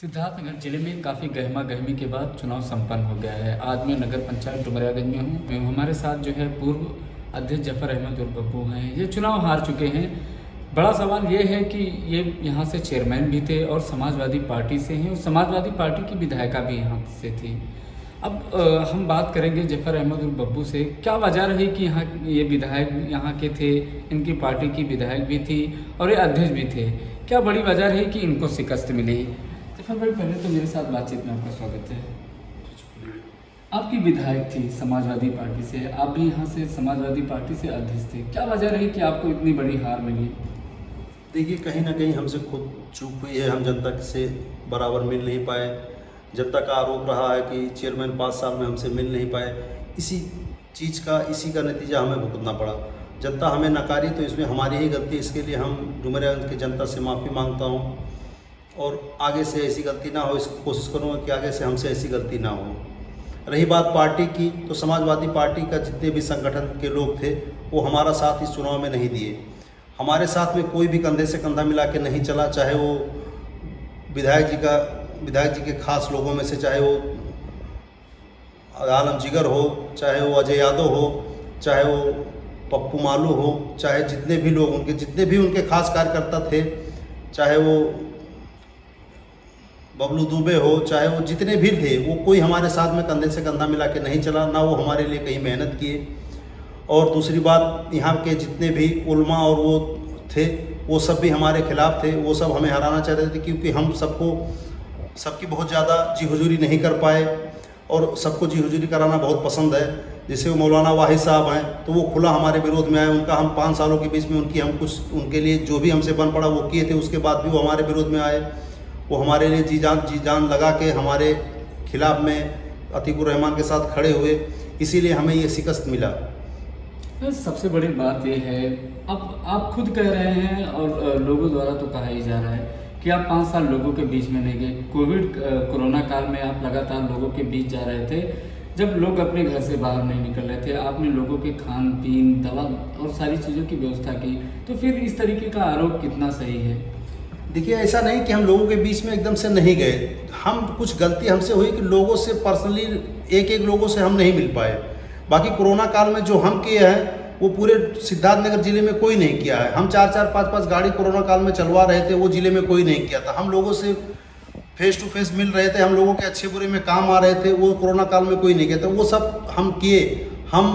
सिद्धार्थनगर जिले में काफ़ी गहमा गहमी के बाद चुनाव संपन्न हो गया है। आज मैं नगर पंचायत डुमरियागंज में हूँ। हमारे साथ जो है पूर्व अध्यक्ष जफर अहमद उर्फ बब्बू हैं। ये चुनाव हार चुके हैं। बड़ा सवाल ये है कि ये यहाँ से चेयरमैन भी थे और समाजवादी पार्टी से हैं और समाजवादी पार्टी की विधायिका भी यहाँ से थी। अब हम बात करेंगे जफर अहमद उर्फ बब्बू से। क्या वजह रही कि यहाँ ये विधायक यहाँ के थे, इनकी पार्टी की विधायक भी थी और ये अध्यक्ष भी थे। क्या बड़ी वजह रही कि इनको शिकस्त मिली? जफर भाई, पहले तो मेरे साथ बातचीत में आपका स्वागत है। आपकी विधायक थी समाजवादी पार्टी से, आप भी यहाँ से समाजवादी पार्टी से अध्यक्ष थे। क्या वजह रही कि आपको इतनी बड़ी हार मिली? देखिए, कहीं ना कहीं हमसे खुद चूक हुई है। हम जनता से बराबर मिल नहीं पाए। जनता का आरोप रहा है कि चेयरमैन 5 साल में हमसे मिल नहीं पाए। इसी का नतीजा हमें भुगतना पड़ा। जनता हमें नकारी तो इसमें हमारी ही गलती है। इसके लिए हम डुमरियागंज की जनता से माफ़ी मांगता हूँ और आगे से ऐसी गलती ना हो, इसकी कोशिश करूँगा कि आगे से हमसे ऐसी गलती ना हो। रही बात पार्टी की, तो समाजवादी पार्टी का जितने भी संगठन के लोग थे वो हमारा साथ इस चुनाव में नहीं दिए। हमारे साथ में कोई भी कंधे से कंधा मिला के नहीं चला, चाहे वो विधायक जी के खास लोगों में से, चाहे वो आलम जिगर हो, चाहे वो अजय यादव हो, चाहे वो पप्पू मालू हो, चाहे जितने भी उनके खास कार्यकर्ता थे, चाहे वो बबलू दुबे हो, चाहे वो जितने भी थे, वो कोई हमारे साथ में कंधे से कंधा मिला के नहीं चला, ना वो हमारे लिए कहीं मेहनत किए। और दूसरी बात, यहाँ के जितने भी उल्मा और वो थे, वो सब भी हमारे खिलाफ थे। वो सब हमें हराना चाह रहे थे क्योंकि हम सबकी बहुत ज़्यादा जी हुजूरी नहीं कर पाए और सबको जी हुजूरी कराना बहुत पसंद है। जैसे वो मौलाना वाहिद साहब हैं, तो वो खुला हमारे विरोध में आए। उनका हम 5 सालों के बीच में उनके लिए जो भी हमसे बन पड़ा वो किए थे। उसके बाद भी वो हमारे विरोध में आए। वो हमारे लिए जी जान लगा के हमारे खिलाफ में अतीकुर रहमान के साथ खड़े हुए, इसीलिए हमें ये शिकस्त मिला। सबसे बड़ी बात यह है, अब आप खुद कह रहे हैं और लोगों द्वारा तो कहा ही जा रहा है कि आप 5 साल लोगों के बीच में नहीं गए। कोरोना काल में आप लगातार लोगों के बीच जा रहे थे। जब लोग अपने घर से बाहर नहीं निकल रहे थे, आपने लोगों के खान पीन, दवा और सारी चीज़ों की व्यवस्था की। तो फिर इस तरीके का आरोप कितना सही है? देखिए, ऐसा नहीं कि हम लोगों के बीच में एकदम से नहीं गए। हम कुछ गलती हमसे हुई कि लोगों से पर्सनली एक लोगों से हम नहीं मिल पाए। बाकी कोरोना काल में जो हम किए हैं वो पूरे सिद्धार्थनगर जिले में कोई नहीं किया है। हम 4-4, 5-5 गाड़ी कोरोना काल में चलवा रहे थे, वो जिले में कोई नहीं किया था। हम लोगों से फेस टू फेस मिल रहे थे, हम लोगों के अच्छे बुरे में काम आ रहे थे, वो कोरोना काल में कोई नहीं किया था। वो सब हम किए। हम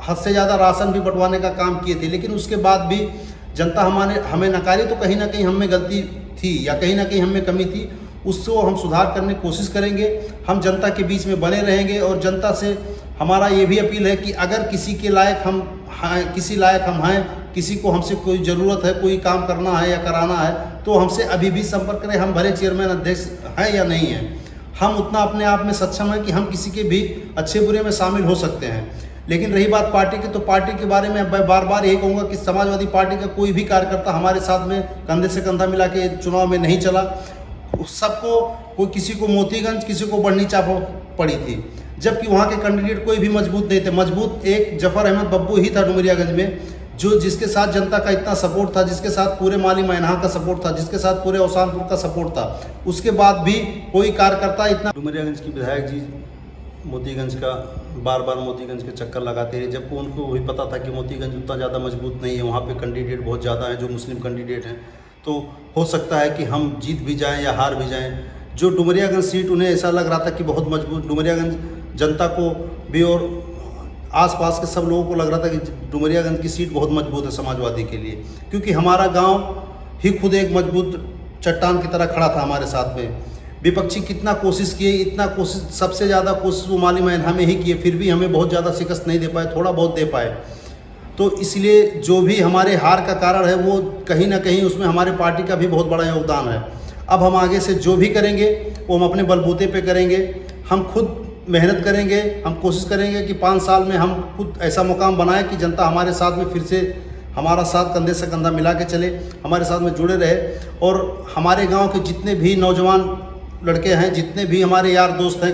हद से ज़्यादा राशन भी बंटवाने का काम किए थे, लेकिन उसके बाद भी जनता हमें नकारी। तो कहीं ना कहीं हम में गलती थी या कहीं ना कहीं हम में कमी थी। उसको हम सुधार करने की कोशिश करेंगे। हम जनता के बीच में बने रहेंगे और जनता से हमारा ये भी अपील है कि अगर किसी लायक हम हैं, किसी को हमसे कोई ज़रूरत है, कोई काम करना है या कराना है, तो हमसे अभी भी संपर्क करें। हम भले चेयरमैन अध्यक्ष हैं या नहीं हैं, हम उतना अपने आप में सक्षम हैं कि हम किसी के भी अच्छे बुरे में शामिल हो सकते हैं। लेकिन रही बात पार्टी की, तो पार्टी के बारे में मैं बार यही कहूँगा कि समाजवादी पार्टी का कोई भी कार्यकर्ता हमारे साथ में कंधे से कंधा मिला के चुनाव में नहीं चला। सबको किसी को मोतीगंज, किसी को बढ़नी चाप पड़ी थी, जबकि वहाँ के कैंडिडेट कोई भी मजबूत नहीं थे। मजबूत एक जफर अहमद बब्बू ही था डुमरियागंज में, जिसके साथ जनता का इतना सपोर्ट था, जिसके साथ पूरे माली मैनहा का सपोर्ट था, जिसके साथ पूरे औसानपुर का सपोर्ट था। उसके बाद भी कोई कार्यकर्ता इतना। डुमरियागंज की विधायक जी मोतीगंज का बार मोतीगंज के चक्कर लगाते रहे, जबकि उनको भी पता था कि मोतीगंज उतना ज़्यादा मजबूत नहीं है। वहाँ पे कैंडिडेट बहुत ज़्यादा हैं जो मुस्लिम कैंडिडेट हैं। तो हो सकता है कि हम जीत भी जाएं या हार भी जाएं। जो डुमरियागंज सीट उन्हें ऐसा लग रहा था कि बहुत मजबूत, डुमरियागंज जनता को भी और आसपास के सब लोगों को लग रहा था कि डुमरियागंज की सीट बहुत मजबूत है समाजवादी के लिए, क्योंकि हमारा गाँव ही खुद एक मजबूत चट्टान की तरह खड़ा था हमारे साथ में। विपक्षी कितना कोशिश किए, सबसे ज़्यादा कोशिश वो माली मैनहा में ही किए, फिर भी हमें बहुत ज़्यादा शिकस्त नहीं दे पाए, थोड़ा बहुत दे पाए। तो इसलिए जो भी हमारे हार का कारण है, वो कहीं ना कहीं उसमें हमारे पार्टी का भी बहुत बड़ा योगदान है। अब हम आगे से जो भी करेंगे वो हम अपने बलबूते पे करेंगे। हम खुद मेहनत करेंगे। हम कोशिश करेंगे कि 5 साल में हम खुद ऐसा मुकाम बनाएं कि जनता हमारे साथ में फिर से हमारा साथ कंधे से कंधा मिला के चले, हमारे साथ में जुड़े रहे। और हमारे गाँव के जितने भी नौजवान लड़के हैं, जितने भी हमारे यार दोस्त हैं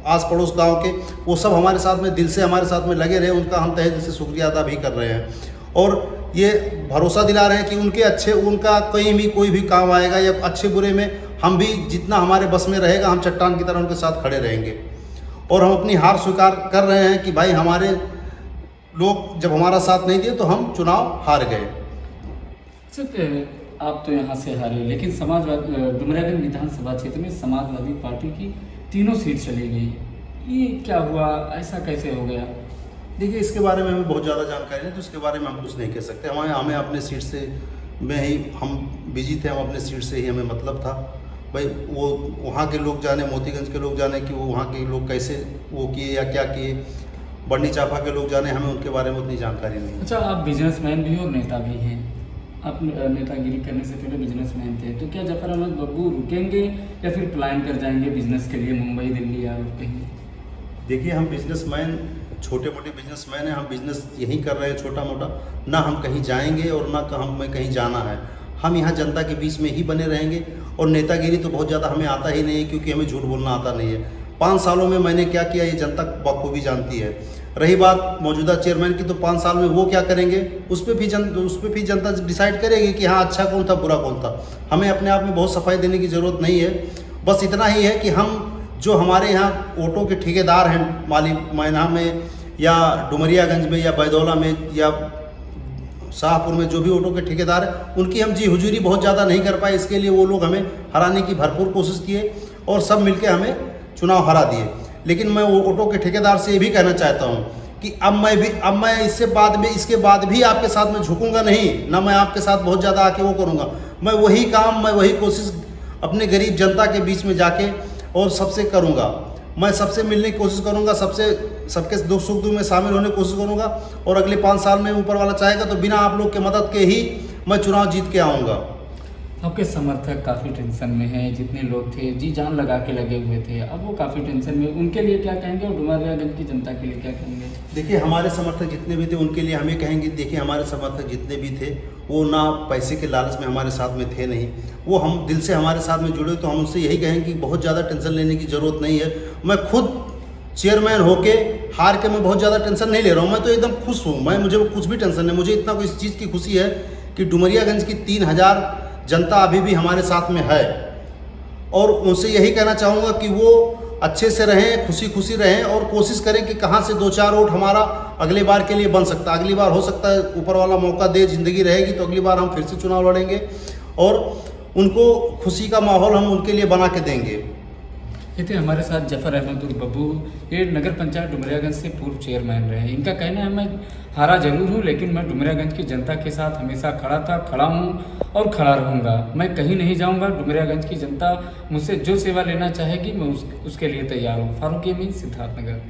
आस पड़ोस गांव के, वो सब हमारे साथ में दिल से हमारे साथ में लगे रहे। उनका हम तहे दिल से शुक्रिया अदा भी कर रहे हैं और ये भरोसा दिला रहे हैं कि उनका कहीं भी कोई भी काम आएगा या अच्छे बुरे में हम भी जितना हमारे बस में रहेगा हम चट्टान की तरह उनके साथ खड़े रहेंगे। और हम अपनी हार स्वीकार कर रहे हैं कि भाई हमारे लोग जब हमारा साथ नहीं दिए तो हम चुनाव हार गए। आप तो यहाँ से हारे, लेकिन समाजवादी डुमरियागंज विधानसभा क्षेत्र में समाजवादी पार्टी की तीनों सीट चली गई, ये क्या हुआ, ऐसा कैसे हो गया? देखिए, इसके बारे में हमें बहुत ज़्यादा जानकारी नहीं, तो इसके बारे में हम कुछ नहीं कह सकते। हमें अपने सीट से में ही हम बिजी थे, हम अपने सीट से ही हमें मतलब था। भाई वो वहाँ के लोग जाने, मोतीगंज के लोग जाने कि वो वहाँ के लोग कैसे वो किए या क्या किए, बड़नी चापा के लोग जाने, हमें उनके बारे में उतनी जानकारी नहीं। अच्छा, आप बिजनेसमैन भी और नेता भी हैं, आप नेतागिरी करने से पहले बिजनेसमैन थे, तो क्या जफर अहमद बब्बू रुकेंगे या फिर प्लान कर जाएंगे बिजनेस के लिए मुंबई, दिल्ली या कहीं? देखिए, हम बिजनेसमैन, छोटे मोटे बिजनेसमैन हैं, हम बिजनेस यहीं कर रहे हैं छोटा मोटा, ना हम कहीं जाएंगे और ना हमें कहीं जाना है। हम यहाँ जनता के बीच में ही बने रहेंगे। और नेतागिरी तो बहुत ज़्यादा हमें आता ही नहीं है, क्योंकि हमें झूठ बोलना आता नहीं है। 5 सालों में मैंने क्या किया ये जनता बखूबी जानती है। रही बात मौजूदा चेयरमैन की, तो 5 साल में वो क्या करेंगे उस पर भी जनता डिसाइड करेगी कि हाँ अच्छा कौन था बुरा कौन था। हमें अपने आप में बहुत सफाई देने की ज़रूरत नहीं है। बस इतना ही है कि हम जो हमारे यहाँ ऑटो के ठेकेदार हैं, माली मैना में या डुमरियागंज में या बैदौला में या शाहपुर में जो भी ऑटो के ठेकेदार हैं, उनकी हम जी हुजूरी बहुत ज़्यादा नहीं कर पाए। इसके लिए वो लोग हमें हराने की भरपूर कोशिश किए और सब मिलके हमें चुनाव हरा दिए। लेकिन मैं वो ऑटो के ठेकेदार से ये भी कहना चाहता हूँ कि अब मैं इसके बाद भी आपके साथ में झुकूंगा नहीं, ना मैं आपके साथ बहुत ज़्यादा आके वो करूँगा। मैं वही कोशिश अपने गरीब जनता के बीच में जाके और सबसे करूँगा। मैं सबसे मिलने की कोशिश करूँगा, सबके दुख सुख में शामिल होने की कोशिश करूँगा। और अगले 5 साल में ऊपर वाला चाहेगा तो बिना आप लोग के मदद के ही मैं चुनाव जीत के आऊँगा। आपके समर्थक काफ़ी टेंशन में हैं, जितने लोग थे जी जान लगा के लगे हुए थे, अब वो काफ़ी टेंशन में, उनके लिए क्या कहेंगे और डुमरियागंज की जनता के लिए क्या कहेंगे? देखिए, हमारे समर्थक जितने भी थे उनके लिए हमें कहेंगे, देखिए हमारे समर्थक जितने भी थे वो ना पैसे के लालच में हमारे साथ में थे नहीं, वो हम दिल से हमारे साथ में जुड़े। तो हम उनसे यही कहेंगे कि बहुत ज़्यादा टेंशन लेने की ज़रूरत नहीं है। मैं खुद चेयरमैन होके हार के मैं बहुत ज़्यादा टेंशन नहीं ले रहा हूँ, मैं तो एकदम खुश हूँ। मुझे कुछ भी टेंशन नहीं, मुझे इतना इस चीज़ की खुशी है कि डुमरियागंज की 3000 जनता अभी भी हमारे साथ में है। और उनसे यही कहना चाहूँगा कि वो अच्छे से रहें, खुशी खुशी रहें और कोशिश करें कि कहाँ से 2-4 वोट हमारा अगले बार के लिए बन सकता है। अगली बार हो सकता है ऊपर वाला मौका दे, ज़िंदगी रहेगी तो अगली बार हम फिर से चुनाव लड़ेंगे और उनको खुशी का माहौल हम उनके लिए बना के देंगे। ये थे हमारे साथ जफर अहमद बब्बू, ये नगर पंचायत डुमरियागंज से पूर्व चेयरमैन रहे। इनका कहना है मैं हारा जरूर हूँ, लेकिन मैं डुमरियागंज की जनता के साथ हमेशा खड़ा था, खड़ा हूँ और खड़ा रहूँगा। मैं कहीं नहीं जाऊँगा। डुमरियागंज की जनता मुझसे जो सेवा लेना चाहेगी मैं उसके लिए तैयार हूँ। फारूक यमीन, सिद्धार्थनगर।